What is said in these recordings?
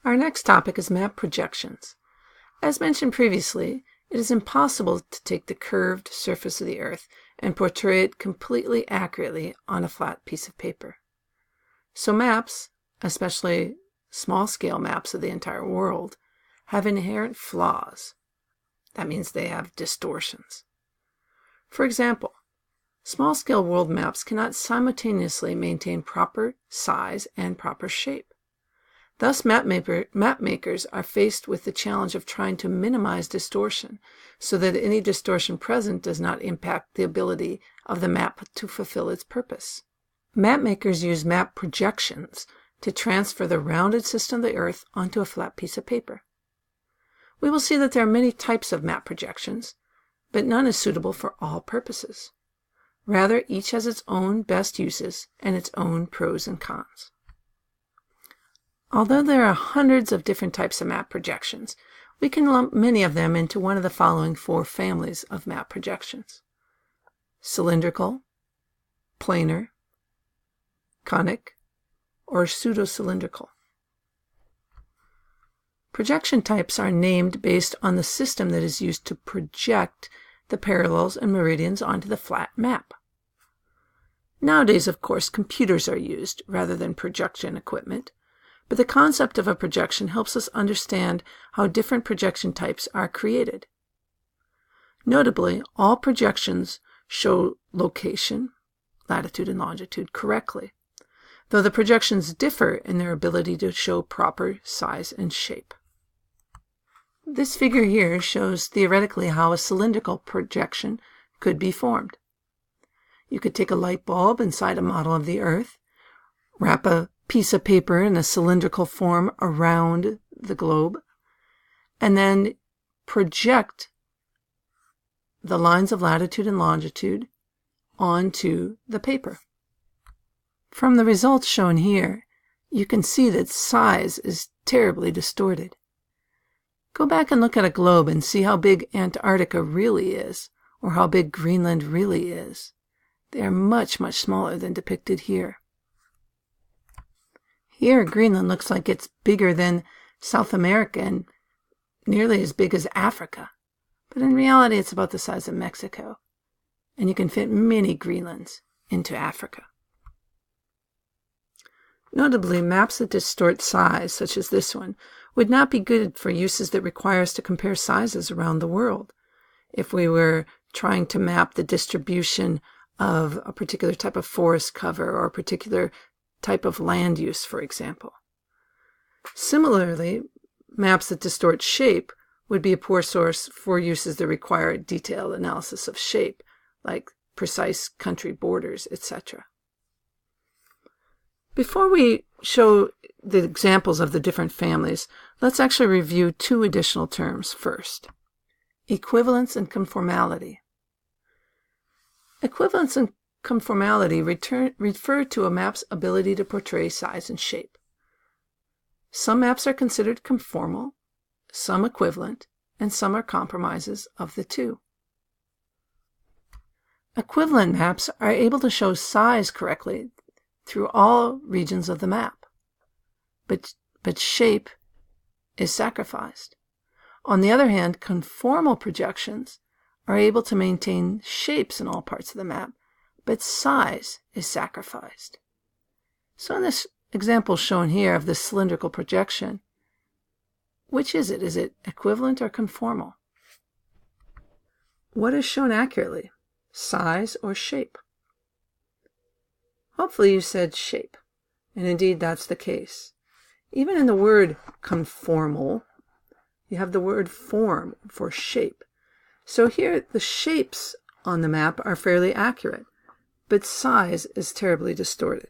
Our next topic is map projections. As mentioned previously, it is impossible to take the curved surface of the Earth and portray it completely accurately on a flat piece of paper. So maps, especially small-scale maps of the entire world, have inherent flaws. That means they have distortions. For example, small-scale world maps cannot simultaneously maintain proper size and proper shape. Thus, map makers are faced with the challenge of trying to minimize distortion so that any distortion present does not impact the ability of the map to fulfill its purpose. Map makers use map projections to transfer the rounded system of the Earth onto a flat piece of paper. We will see that there are many types of map projections, but none is suitable for all purposes. Rather, each has its own best uses and its own pros and cons. Although there are hundreds of different types of map projections, we can lump many of them into one of the following four families of map projections: cylindrical, planar, conic, or pseudo-cylindrical. Projection types are named based on the system that is used to project the parallels and meridians onto the flat map. Nowadays, of course, computers are used rather than projection equipment, but the concept of a projection helps us understand how different projection types are created. Notably, all projections show location, latitude and longitude, correctly, though the projections differ in their ability to show proper size and shape. This figure here shows theoretically how a cylindrical projection could be formed. You could take a light bulb inside a model of the Earth, wrap a piece of paper in a cylindrical form around the globe, and then project the lines of latitude and longitude onto the paper. From the results shown here, you can see that size is terribly distorted. Go back and look at a globe and see how big Antarctica really is, or how big Greenland really is. They are much, much smaller than depicted here. Here, Greenland looks like it's bigger than South America and nearly as big as Africa. But in reality, it's about the size of Mexico. And you can fit many Greenlands into Africa. Notably, maps that distort size, such as this one, would not be good for uses that require us to compare sizes around the world. If we were trying to map the distribution of a particular type of forest cover or a particular type of land use, for example. Similarly, maps that distort shape would be a poor source for uses that require detailed analysis of shape, like precise country borders, etc. Before we show the examples of the different families, let's actually review two additional terms first: equivalence and conformality. Equivalence and conformality refer to a map's ability to portray size and shape. Some maps are considered conformal, some equivalent, and some are compromises of the two. Equivalent maps are able to show size correctly through all regions of the map, but shape is sacrificed. On the other hand, conformal projections are able to maintain shapes in all parts of the map, but size is sacrificed. So in this example shown here of the cylindrical projection, which is it? Is it equivalent or conformal? What is shown accurately, size or shape? Hopefully you said shape, and indeed that's the case. Even in the word conformal, you have the word form for shape. So here the shapes on the map are fairly accurate, but size is terribly distorted.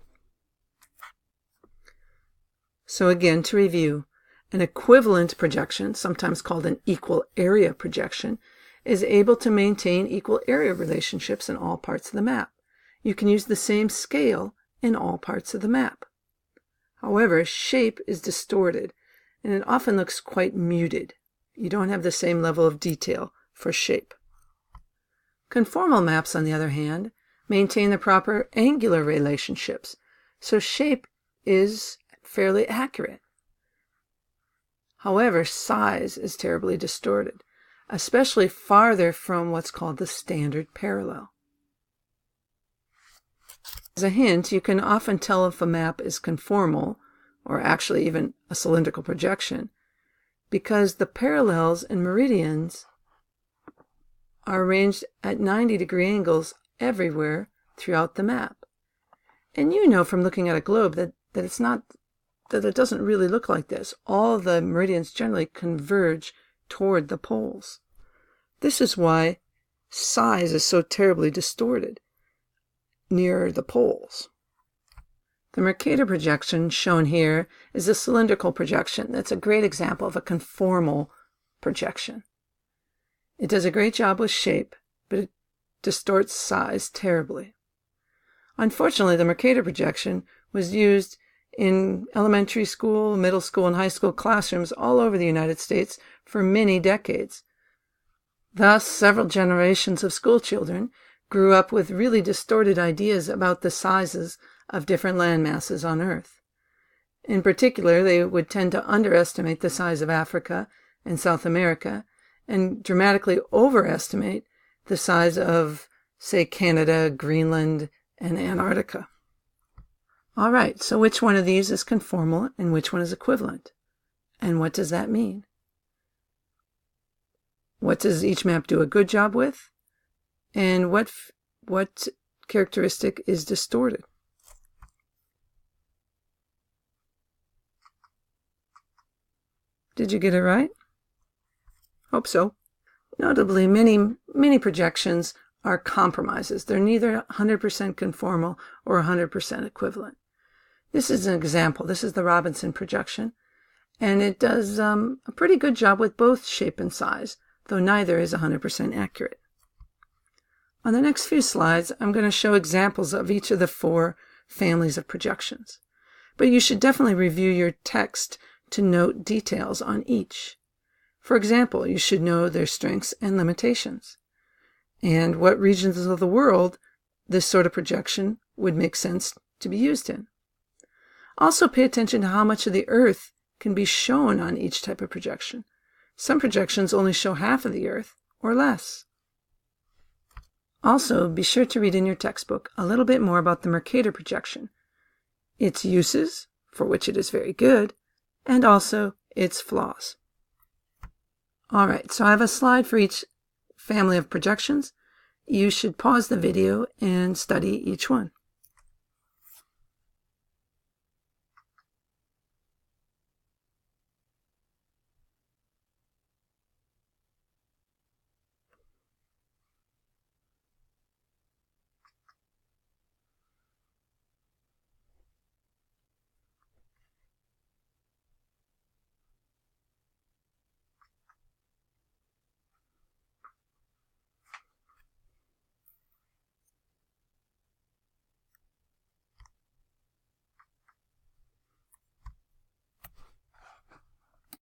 So again, to review, an equivalent projection, sometimes called an equal area projection, is able to maintain equal area relationships in all parts of the map. You can use the same scale in all parts of the map. However, shape is distorted, and it often looks quite muted. You don't have the same level of detail for shape. Conformal maps, on the other hand, maintain the proper angular relationships, so shape is fairly accurate. However, size is terribly distorted, especially farther from what's called the standard parallel. As a hint, you can often tell if a map is conformal, or actually even a cylindrical projection, because the parallels and meridians are arranged at 90-degree angles everywhere throughout the map. And you know from looking at a globe that it doesn't really look like this. All the meridians generally converge toward the poles. This is why size is so terribly distorted near the poles. The Mercator projection shown here is a cylindrical projection. That's a great example of a conformal projection. It does a great job with shape, but it distorts size terribly. Unfortunately, the Mercator projection was used in elementary school, middle school, and high school classrooms all over the United States for many decades. Thus, several generations of school children grew up with really distorted ideas about the sizes of different land masses on Earth. In particular, they would tend to underestimate the size of Africa and South America and dramatically overestimate the size of, say, Canada, Greenland, and Antarctica. All right, so which one of these is conformal and which one is equivalent? And what does that mean? What does each map do a good job with? And what characteristic is distorted? Did you get it right? Hope so. Notably, many projections are compromises. They're neither 100% conformal or 100% equivalent. This is an example. This is the Robinson projection, and it does a pretty good job with both shape and size, though neither is 100% accurate. On the next few slides, I'm going to show examples of each of the 4 families of projections. But you should definitely review your text to note details on each. For example, you should know their strengths and limitations, and what regions of the world this sort of projection would make sense to be used in. Also pay attention to how much of the Earth can be shown on each type of projection. Some projections only show half of the Earth, or less. Also, be sure to read in your textbook a little bit more about the Mercator projection, its uses, for which it is very good, and also its flaws. All right, so I have a slide for each family of projections. You should pause the video and study each one.